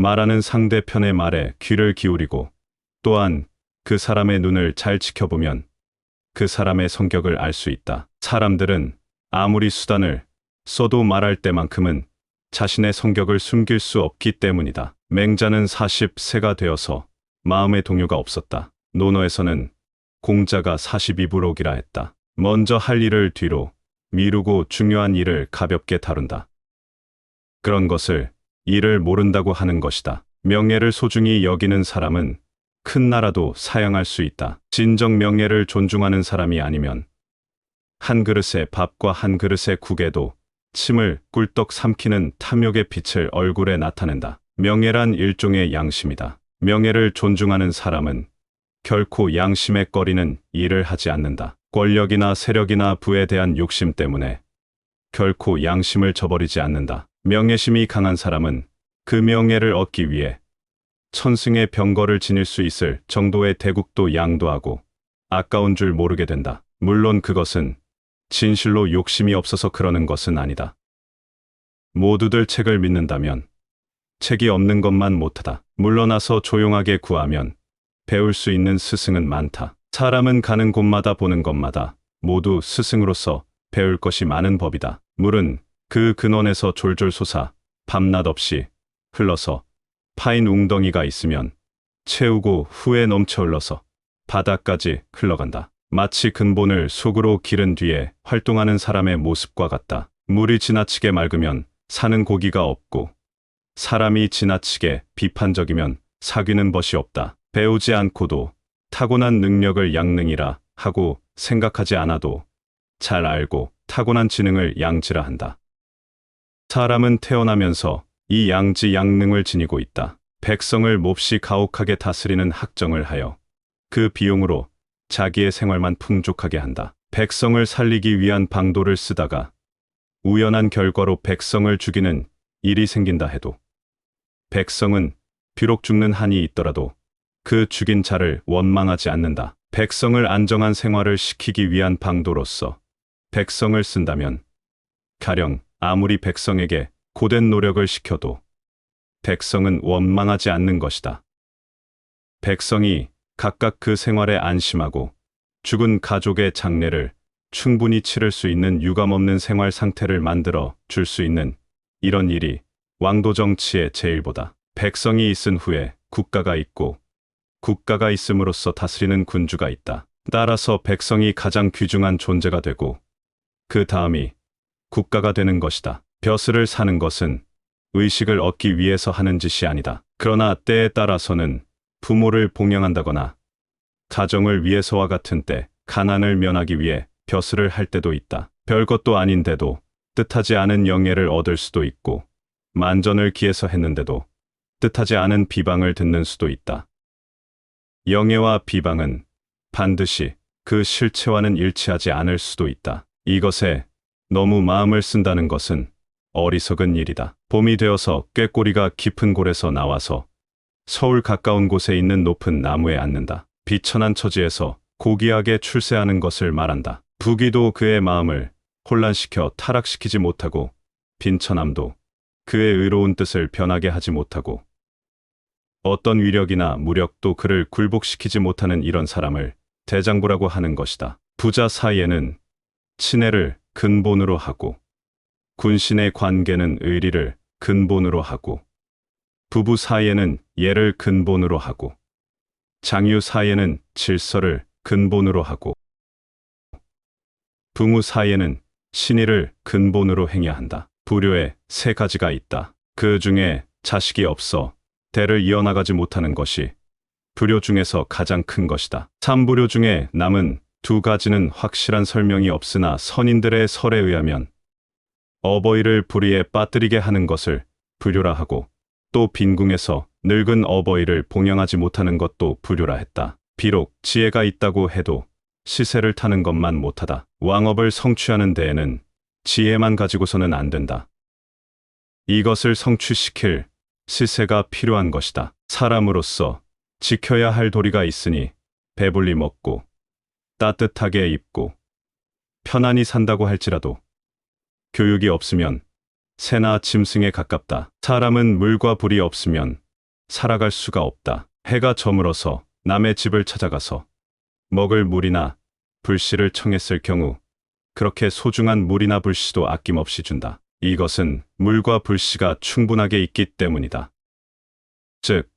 말하는 상대편의 말에 귀를 기울이고 또한 그 사람의 눈을 잘 지켜보면 그 사람의 성격을 알 수 있다. 사람들은 아무리 수단을 써도 말할 때만큼은 자신의 성격을 숨길 수 없기 때문이다. 맹자는 40세가 되어서 마음의 동요가 없었다. 논어에서는 공자가 42부록이라 했다. 먼저 할 일을 뒤로 미루고 중요한 일을 가볍게 다룬다. 그런 것을 일을 모른다고 하는 것이다. 명예를 소중히 여기는 사람은 큰 나라도 사양할 수 있다. 진정 명예를 존중하는 사람이 아니면 한 그릇의 밥과 한 그릇의 국에도 침을 꿀떡 삼키는 탐욕의 빛을 얼굴에 나타낸다. 명예란 일종의 양심이다. 명예를 존중하는 사람은 결코 양심에 꺼리는 일을 하지 않는다. 권력이나 세력이나 부에 대한 욕심 때문에 결코 양심을 저버리지 않는다. 명예심이 강한 사람은 그 명예를 얻기 위해 천승의 병거를 지닐 수 있을 정도의 대국도 양도하고 아까운 줄 모르게 된다. 물론 그것은 진실로 욕심이 없어서 그러는 것은 아니다. 모두들 책을 믿는다면 책이 없는 것만 못하다. 물러나서 조용하게 구하면 배울 수 있는 스승은 많다. 사람은 가는 곳마다 보는 것마다 모두 스승으로서 배울 것이 많은 법이다. 물은 그 근원에서 졸졸 솟아 밤낮 없이 흘러서 파인 웅덩이가 있으면 채우고 후에 넘쳐 흘러서 바다까지 흘러간다. 마치 근본을 속으로 기른 뒤에 활동하는 사람의 모습과 같다. 물이 지나치게 맑으면 사는 고기가 없고 사람이 지나치게 비판적이면 사귀는 벗이 없다. 배우지 않고도 타고난 능력을 양능이라 하고 생각하지 않아도 잘 알고 타고난 지능을 양지라 한다. 사람은 태어나면서 이 양지 양능을 지니고 있다. 백성을 몹시 가혹하게 다스리는 학정을 하여 그 비용으로 자기의 생활만 풍족하게 한다. 백성을 살리기 위한 방도를 쓰다가 우연한 결과로 백성을 죽이는 일이 생긴다 해도 백성은 비록 죽는 한이 있더라도 그 죽인 자를 원망하지 않는다. 백성을 안정한 생활을 시키기 위한 방도로서 백성을 쓴다면 가령 아무리 백성에게 고된 노력을 시켜도 백성은 원망하지 않는 것이다. 백성이 각각 그 생활에 안심하고 죽은 가족의 장례를 충분히 치를 수 있는 유감없는 생활 상태를 만들어 줄 수 있는 이런 일이 왕도 정치의 제일보다. 백성이 있은 후에 국가가 있고 국가가 있음으로써 다스리는 군주가 있다. 따라서 백성이 가장 귀중한 존재가 되고 그 다음이 국가가 되는 것이다. 벼슬을 사는 것은 의식을 얻기 위해서 하는 짓이 아니다. 그러나 때에 따라서는 부모를 봉양한다거나 가정을 위해서와 같은 때 가난을 면하기 위해 벼슬을 할 때도 있다. 별것도 아닌데도 뜻하지 않은 영예를 얻을 수도 있고 만전을 기해서 했는데도 뜻하지 않은 비방을 듣는 수도 있다. 영예와 비방은 반드시 그 실체와는 일치하지 않을 수도 있다. 이것에 너무 마음을 쓴다는 것은 어리석은 일이다. 봄이 되어서 꾀꼬리가 깊은 골에서 나와서 서울 가까운 곳에 있는 높은 나무에 앉는다. 비천한 처지에서 고귀하게 출세하는 것을 말한다. 부귀도 그의 마음을 혼란시켜 타락시키지 못하고 빈천함도 그의 의로운 뜻을 변하게 하지 못하고 어떤 위력이나 무력도 그를 굴복시키지 못하는 이런 사람을 대장부라고 하는 것이다. 부자 사이에는 친애를 근본으로 하고 군신의 관계는 의리를 근본으로 하고 부부 사이에는 예를 근본으로 하고 장유 사이에는 질서를 근본으로 하고 부모 사이에는 신의를 근본으로 행해야 한다. 불효에 세 가지가 있다. 그 중에 자식이 없어 대를 이어나가지 못하는 것이 불효 중에서 가장 큰 것이다. 삼불효 중에 남은 두 가지는 확실한 설명이 없으나 선인들의 설에 의하면 어버이를 불의에 빠뜨리게 하는 것을 불효라 하고 또 빈궁에서 늙은 어버이를 봉양하지 못하는 것도 불효라 했다. 비록 지혜가 있다고 해도 시세를 타는 것만 못하다. 왕업을 성취하는 데에는 지혜만 가지고서는 안 된다. 이것을 성취시킬 시세가 필요한 것이다. 사람으로서 지켜야 할 도리가 있으니 배불리 먹고 따뜻하게 입고 편안히 산다고 할지라도 교육이 없으면 새나 짐승에 가깝다. 사람은 물과 불이 없으면 살아갈 수가 없다. 해가 저물어서 남의 집을 찾아가서 먹을 물이나 불씨를 청했을 경우 그렇게 소중한 물이나 불씨도 아낌없이 준다. 이것은 물과 불씨가 충분하게 있기 때문이다. 즉,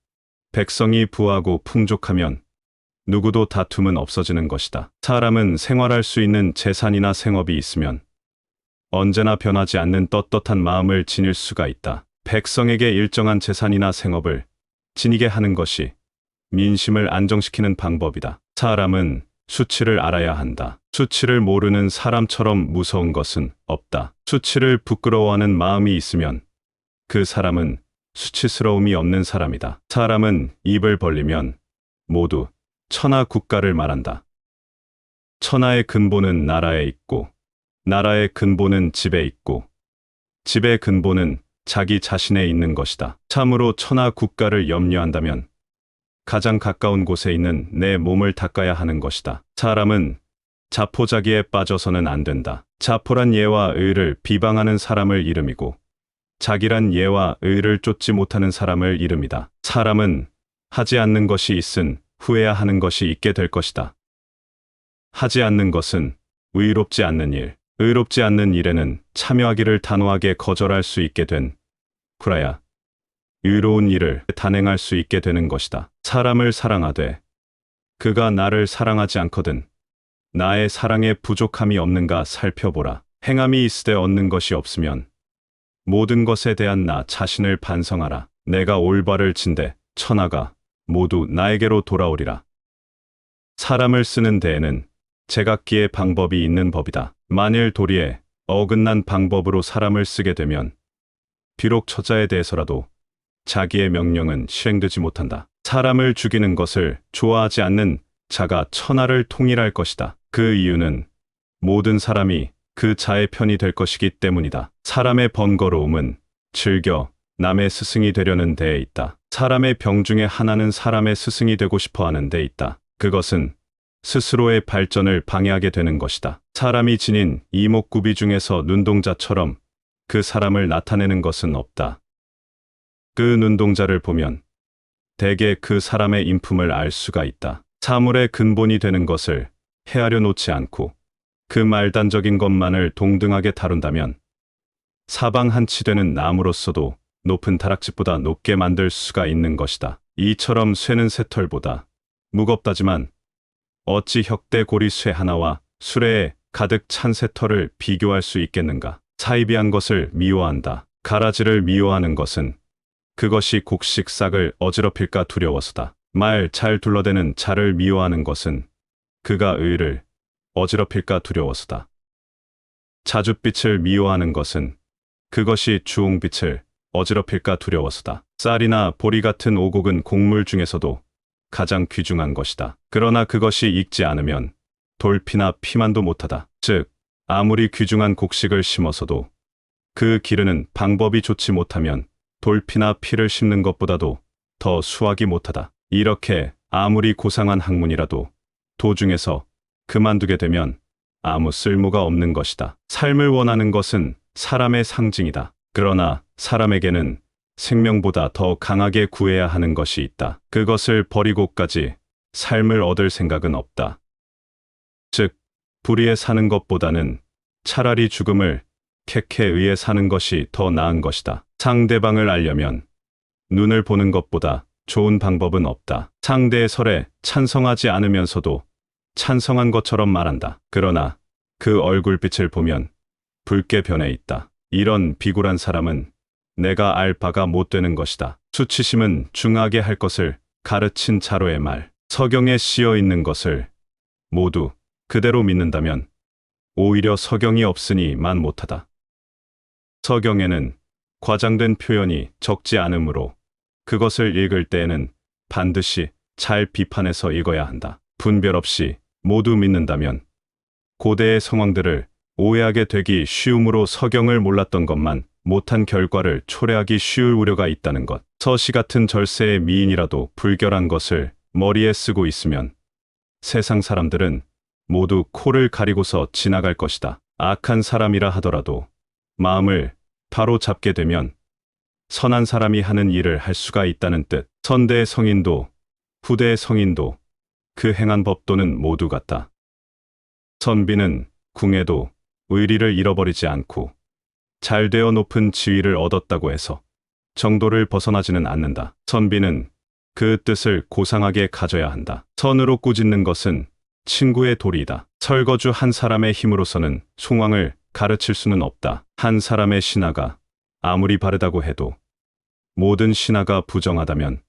백성이 부하고 풍족하면 누구도 다툼은 없어지는 것이다. 사람은 생활할 수 있는 재산이나 생업이 있으면 언제나 변하지 않는 떳떳한 마음을 지닐 수가 있다. 백성에게 일정한 재산이나 생업을 지니게 하는 것이 민심을 안정시키는 방법이다. 사람은 수치를 알아야 한다. 수치를 모르는 사람처럼 무서운 것은 없다. 수치를 부끄러워하는 마음이 있으면 그 사람은 수치스러움이 없는 사람이다. 사람은 입을 벌리면 모두 천하 국가를 말한다. 천하의 근본은 나라에 있고, 나라의 근본은 집에 있고, 집의 근본은 자기 자신에 있는 것이다. 참으로 천하 국가를 염려한다면 가장 가까운 곳에 있는 내 몸을 닦아야 하는 것이다. 사람은 자포자기에 빠져서는 안 된다. 자포란 예와 의를 비방하는 사람을 이름이고 자기란 예와 의를 쫓지 못하는 사람을 이름이다. 사람은 하지 않는 것이 있은 후에야 하는 것이 있게 될 것이다. 하지 않는 것은 의롭지 않는 일, 의롭지 않는 일에는 참여하기를 단호하게 거절할 수 있게 된 후라야 의로운 일을 단행할 수 있게 되는 것이다. 사람을 사랑하되 그가 나를 사랑하지 않거든 나의 사랑에 부족함이 없는가 살펴보라. 행함이 있으되 얻는 것이 없으면 모든 것에 대한 나 자신을 반성하라. 내가 올바를 진대 천하가 모두 나에게로 돌아오리라. 사람을 쓰는 데에는 제각기의 방법이 있는 법이다. 만일 도리에 어긋난 방법으로 사람을 쓰게 되면 비록 처자에 대해서라도 자기의 명령은 실행되지 못한다. 사람을 죽이는 것을 좋아하지 않는 자가 천하를 통일할 것이다. 그 이유는 모든 사람이 그 자의 편이 될 것이기 때문이다. 사람의 번거로움은 즐겨 남의 스승이 되려는 데에 있다. 사람의 병 중에 하나는 사람의 스승이 되고 싶어 하는 데 있다. 그것은 스스로의 발전을 방해하게 되는 것이다. 사람이 지닌 이목구비 중에서 눈동자처럼 그 사람을 나타내는 것은 없다. 그 눈동자를 보면 대개 그 사람의 인품을 알 수가 있다. 사물의 근본이 되는 것을 헤아려 놓지 않고 그 말단적인 것만을 동등하게 다룬다면 사방 한치 되는 나무로서도 높은 다락집보다 높게 만들 수가 있는 것이다. 이처럼 쇠는 새털보다 무겁다지만 어찌 혁대 고리 쇠 하나와 수레에 가득 찬 새털을 비교할 수 있겠는가. 사이비한 것을 미워한다. 가라지를 미워하는 것은 그것이 곡식 싹을 어지럽힐까 두려워서다. 말 잘 둘러대는 자를 미워하는 것은 그가 의를 어지럽힐까 두려워서다. 자줏빛을 미워하는 것은 그것이 주홍빛을 어지럽힐까 두려워서다. 쌀이나 보리 같은 오곡은 곡물 중에서도 가장 귀중한 것이다. 그러나 그것이 익지 않으면 돌피나 피만도 못하다. 즉, 아무리 귀중한 곡식을 심어서도 그 기르는 방법이 좋지 못하면 돌피나 피를 심는 것보다도 더 수확이 못하다. 이렇게 아무리 고상한 학문이라도 도중에서 그만두게 되면 아무 쓸모가 없는 것이다. 삶을 원하는 것은 사람의 상징이다. 그러나 사람에게는 생명보다 더 강하게 구해야 하는 것이 있다. 그것을 버리고까지 삶을 얻을 생각은 없다. 즉, 불의에 사는 것보다는 차라리 죽음을 캐캐 의에 사는 것이 더 나은 것이다. 상대방을 알려면 눈을 보는 것보다 좋은 방법은 없다. 상대의 설에 찬성하지 않으면서도 찬성한 것처럼 말한다. 그러나 그 얼굴빛을 보면 붉게 변해 있다. 이런 비굴한 사람은 내가 알 바가 못 되는 것이다. 수치심은 중하게 할 것을 가르친 자로의 말. 서경에 씌어 있는 것을 모두 그대로 믿는다면 오히려 서경이 없으니 만 못하다. 서경에는 과장된 표현이 적지 않으므로 그것을 읽을 때에는 반드시 잘 비판해서 읽어야 한다. 분별 없이 모두 믿는다면 고대의 성왕들을 오해하게 되기 쉬움으로 서경을 몰랐던 것만 못한 결과를 초래하기 쉬울 우려가 있다는 것. 서시 같은 절세의 미인이라도 불결한 것을 머리에 쓰고 있으면 세상 사람들은 모두 코를 가리고서 지나갈 것이다. 악한 사람이라 하더라도 마음을 바로 잡게 되면 선한 사람이 하는 일을 할 수가 있다는 뜻. 선대의 성인도 후대의 성인도 그 행한 법도는 모두 같다. 선비는 궁에도 의리를 잃어버리지 않고 잘 되어 높은 지위를 얻었다고 해서 정도를 벗어나지는 않는다. 선비는 그 뜻을 고상하게 가져야 한다. 선으로 꾸짖는 것은 친구의 도리이다. 설거주 한 사람의 힘으로서는 송황을 가르칠 수는 없다. 한 사람의 신하가 아무리 바르다고 해도 모든 신하가 부정하다면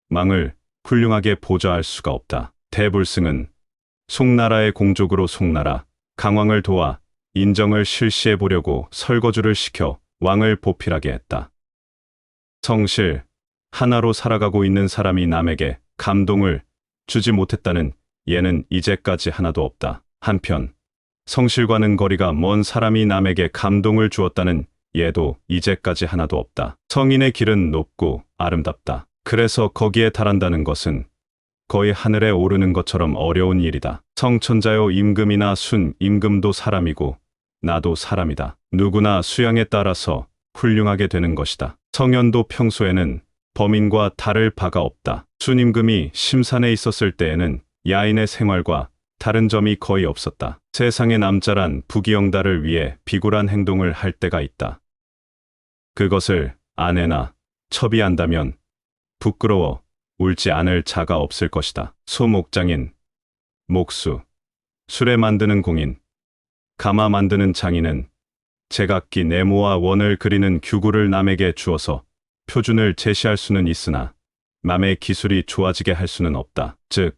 망을 훌륭하게 보좌할 수가 없다. 대불승은 송나라의 공족으로 송나라 강왕을 도와 인정을 실시해 보려고 설거주를 시켜 왕을 보필하게 했다. 성실 하나로 살아가고 있는 사람이 남에게 감동을 주지 못했다는 예는 이제까지 하나도 없다. 한편 성실과는 거리가 먼 사람이 남에게 감동을 주었다는 예도 이제까지 하나도 없다. 성인의 길은 높고 아름답다. 그래서 거기에 달한다는 것은 거의 하늘에 오르는 것처럼 어려운 일이다. 성천자요, 임금이나 순 임금도 사람이고 나도 사람이다. 누구나 수양에 따라서 훌륭하게 되는 것이다. 성현도 평소에는 범인과 다를 바가 없다. 순 임금이 심산에 있었을 때에는 야인의 생활과 다른 점이 거의 없었다. 세상의 남자란 부귀영달을 위해 비굴한 행동을 할 때가 있다. 그것을 아내나 첩이 안다면 부끄러워 울지 않을 자가 없을 것이다. 소목장인, 목수, 수레 만드는 공인, 가마 만드는 장인은 제각기 네모와 원을 그리는 규구를 남에게 주어서 표준을 제시할 수는 있으나 남의 기술이 좋아지게 할 수는 없다. 즉,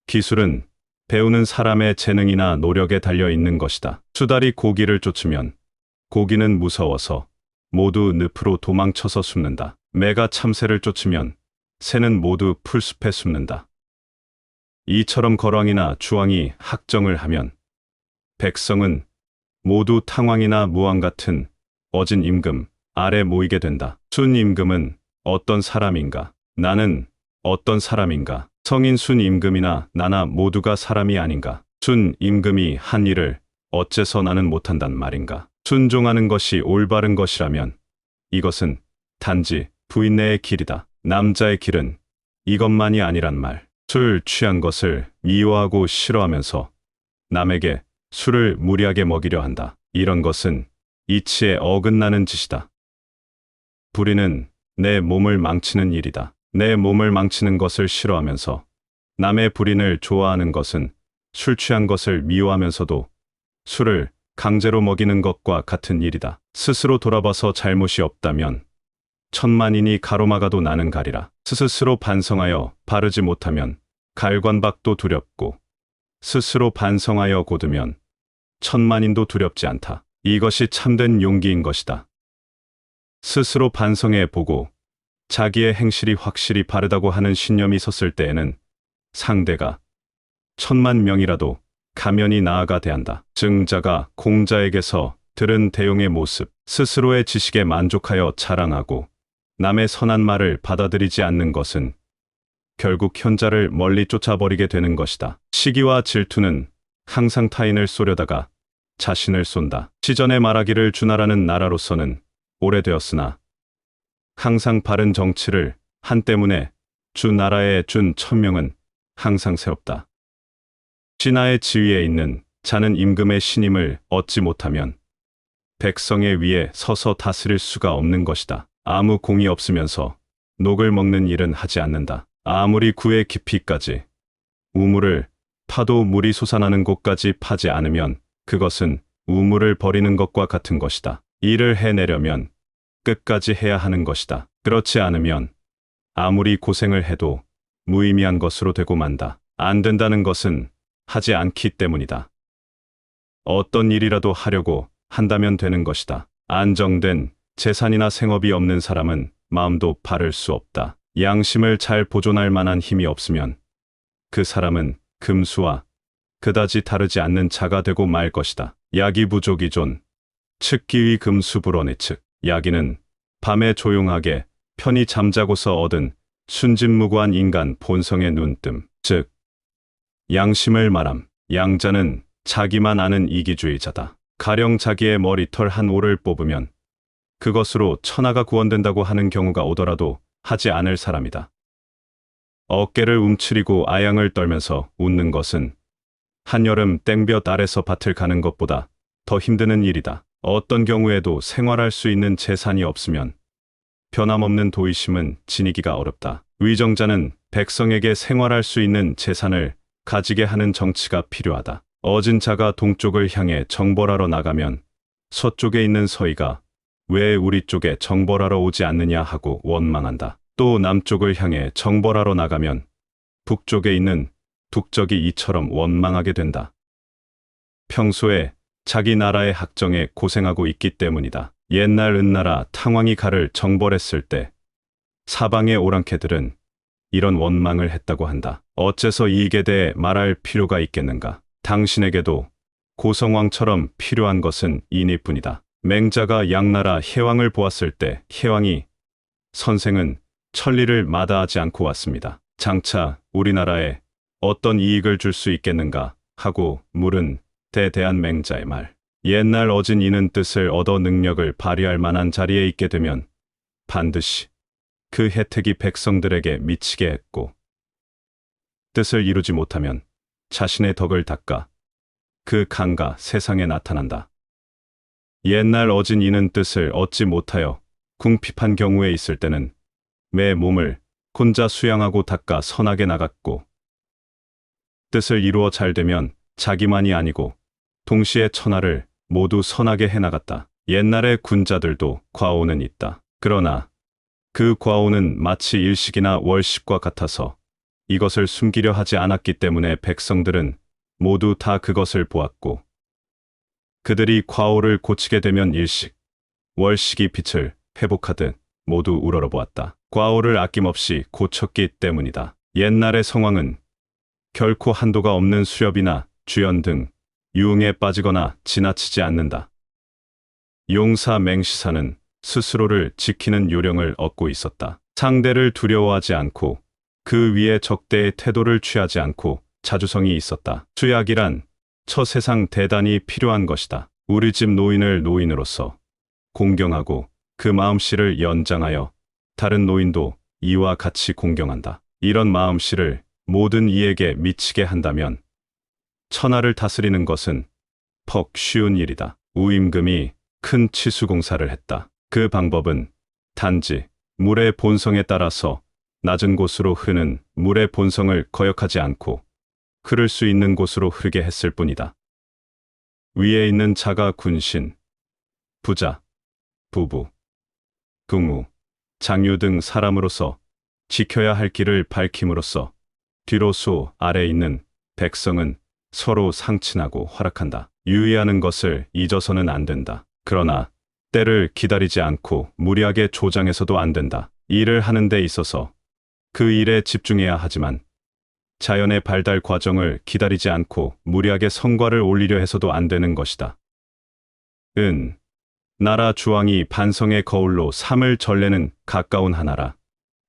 기술은 배우는 사람의 재능이나 노력에 달려 있는 것이다. 수달이 고기를 쫓으면 고기는 무서워서 모두 늪으로 도망쳐서 숨는다. 매가 참새를 쫓으면 새는 모두 풀숲에 숨는다. 이처럼 거왕이나 주왕이 학정을 하면 백성은 모두 탕왕이나 무왕 같은 어진 임금 아래 모이게 된다. 순 임금은 어떤 사람인가? 나는 어떤 사람인가? 성인 순 임금이나 나나 모두가 사람이 아닌가? 순 임금이 한 일을 어째서 나는 못한단 말인가? 순종하는 것이 올바른 것이라면 이것은 단지 부인내의 길이다. 남자의 길은 이것만이 아니란 말. 술 취한 것을 미워하고 싫어하면서 남에게 술을 무리하게 먹이려 한다. 이런 것은 이치에 어긋나는 짓이다. 불의는 내 몸을 망치는 일이다. 내 몸을 망치는 것을 싫어하면서 남의 불인을 좋아하는 것은 술 취한 것을 미워하면서도 술을 강제로 먹이는 것과 같은 일이다. 스스로 돌아봐서 잘못이 없다면 천만인이 가로막아도 나는 가리라. 스스로 반성하여 바르지 못하면 갈관박도 두렵고 스스로 반성하여 고두면 천만인도 두렵지 않다. 이것이 참된 용기인 것이다. 스스로 반성해 보고 자기의 행실이 확실히 바르다고 하는 신념이 섰을 때에는 상대가 천만 명이라도 가면이 나아가 대한다. 증자가 공자에게서 들은 대용의 모습, 스스로의 지식에 만족하여 자랑하고 남의 선한 말을 받아들이지 않는 것은 결국 현자를 멀리 쫓아버리게 되는 것이다. 시기와 질투는 항상 타인을 쏘려다가 자신을 쏜다. 시전에 말하기를 주나라는 나라로서는 오래되었으나 항상 바른 정치를 한 때문에 주나라의 준 천명은 항상 새롭다. 신하의 지위에 있는 자는 임금의 신임을 얻지 못하면 백성의 위에 서서 다스릴 수가 없는 것이다. 아무 공이 없으면서 녹을 먹는 일은 하지 않는다. 아무리 구의 깊이까지 우물을 파도 물이 솟아나는 곳까지 파지 않으면 그것은 우물을 버리는 것과 같은 것이다. 일을 해내려면 끝까지 해야 하는 것이다. 그렇지 않으면 아무리 고생을 해도 무의미한 것으로 되고 만다. 안 된다는 것은 하지 않기 때문이다. 어떤 일이라도 하려고 한다면 되는 것이다. 안정된 재산이나 생업이 없는 사람은 마음도 바를 수 없다. 양심을 잘 보존할 만한 힘이 없으면 그 사람은 금수와 그다지 다르지 않는 자가 되고 말 것이다. 야기 부족이존 측기의 금수불원의 측. 야기는 밤에 조용하게 편히 잠자고서 얻은 순진무구한 인간 본성의 눈뜸, 즉 양심을 말함. 양자는 자기만 아는 이기주의자다. 가령 자기의 머리털 한 올을 뽑으면 그것으로 천하가 구원된다고 하는 경우가 오더라도 하지 않을 사람이다. 어깨를 움츠리고 아양을 떨면서 웃는 것은 한여름 땡볕 아래서 밭을 가는 것보다 더 힘드는 일이다. 어떤 경우에도 생활할 수 있는 재산이 없으면 변함없는 도의심은 지니기가 어렵다. 위정자는 백성에게 생활할 수 있는 재산을 가지게 하는 정치가 필요하다. 어진 자가 동쪽을 향해 정벌하러 나가면 서쪽에 있는 서희가 왜 우리 쪽에 정벌하러 오지 않느냐 하고 원망한다. 또 남쪽을 향해 정벌하러 나가면 북쪽에 있는 북적이 이처럼 원망하게 된다. 평소에 자기 나라의 학정에 고생하고 있기 때문이다. 옛날 은나라 탕왕이 가를 정벌했을 때 사방의 오랑캐들은 이런 원망을 했다고 한다. 어째서 이익에 대해 말할 필요가 있겠는가? 당신에게도 고성왕처럼 필요한 것은 인의뿐이다. 맹자가 양나라 해왕을 보았을 때 해왕이 선생은 천리를 마다하지 않고 왔습니다. 장차 우리나라에 어떤 이익을 줄 수 있겠는가 하고 물은 때 대한 맹자의 말. 옛날 어진 이는 뜻을 얻어 능력을 발휘할 만한 자리에 있게 되면 반드시 그 혜택이 백성들에게 미치게 했고 뜻을 이루지 못하면 자신의 덕을 닦아 그 강가 세상에 나타난다. 옛날 어진 이는 뜻을 얻지 못하여 궁핍한 경우에 있을 때는 매 몸을 혼자 수양하고 닦아 선하게 나갔고 뜻을 이루어 잘 되면 자기만이 아니고 동시에 천하를 모두 선하게 해나갔다. 옛날의 군자들도 과오는 있다. 그러나 그 과오는 마치 일식이나 월식과 같아서 이것을 숨기려 하지 않았기 때문에 백성들은 모두 다 그것을 보았고 그들이 과오를 고치게 되면 일식, 월식이 빛을 회복하듯 모두 우러러보았다. 과오를 아낌없이 고쳤기 때문이다. 옛날의 성왕은 결코 한도가 없는 수렵이나 주연 등 유흥에 빠지거나 지나치지 않는다. 용사 맹시사는 스스로를 지키는 요령을 얻고 있었다. 상대를 두려워하지 않고 그 위에 적대의 태도를 취하지 않고 자주성이 있었다. 수약이란 처세상 대단히 필요한 것이다. 우리 집 노인을 노인으로서 공경하고 그 마음씨를 연장하여 다른 노인도 이와 같이 공경한다. 이런 마음씨를 모든 이에게 미치게 한다면 천하를 다스리는 것은 퍽 쉬운 일이다. 우임금이 큰 치수공사를 했다. 그 방법은 단지 물의 본성에 따라서 낮은 곳으로 흐르는 물의 본성을 거역하지 않고 흐를 수 있는 곳으로 흐르게 했을 뿐이다. 위에 있는 자가 군신, 부자, 부부, 궁우, 장유 등 사람으로서 지켜야 할 길을 밝힘으로써 뒤로서 아래 있는 백성은 서로 상친하고 활약한다. 유의하는 것을 잊어서는 안 된다. 그러나 때를 기다리지 않고 무리하게 조장해서도 안 된다. 일을 하는 데 있어서 그 일에 집중해야 하지만 자연의 발달 과정을 기다리지 않고 무리하게 성과를 올리려 해서도 안 되는 것이다. 나라 주왕이 반성의 거울로 삼을 전례는 가까운 하나라.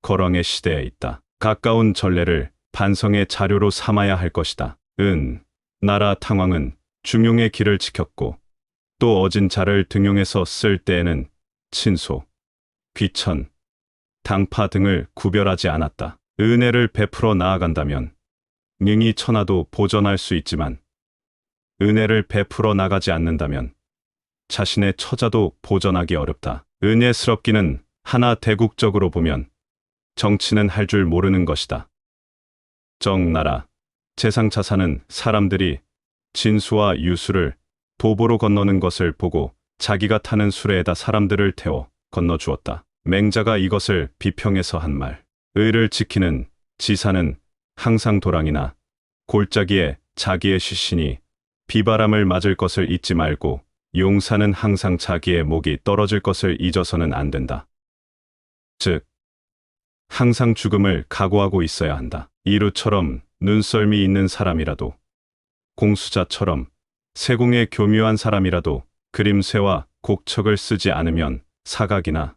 거렁의 시대에 있다. 가까운 전례를 반성의 자료로 삼아야 할 것이다. 나라 탕왕은 중용의 길을 지켰고 또 어진 자를 등용해서 쓸 때에는 친소, 귀천, 당파 등을 구별하지 않았다. 은혜를 베풀어 나아간다면 능히 천하도 보전할 수 있지만 은혜를 베풀어 나가지 않는다면 자신의 처자도 보전하기 어렵다. 은혜스럽기는 하나 대국적으로 보면 정치는 할 줄 모르는 것이다. 정나라 재상차사는 사람들이 진수와 유수를 도보로 건너는 것을 보고 자기가 타는 수레에다 사람들을 태워 건너주었다. 맹자가 이것을 비평해서 한 말. 의를 지키는 지사는 항상 도랑이나 골짜기에 자기의 시신이 비바람을 맞을 것을 잊지 말고 용사는 항상 자기의 목이 떨어질 것을 잊어서는 안 된다. 즉, 항상 죽음을 각오하고 있어야 한다. 이루처럼 눈썰미 있는 사람이라도, 공수자처럼 세공에 교묘한 사람이라도 그림새와 곡척을 쓰지 않으면 사각이나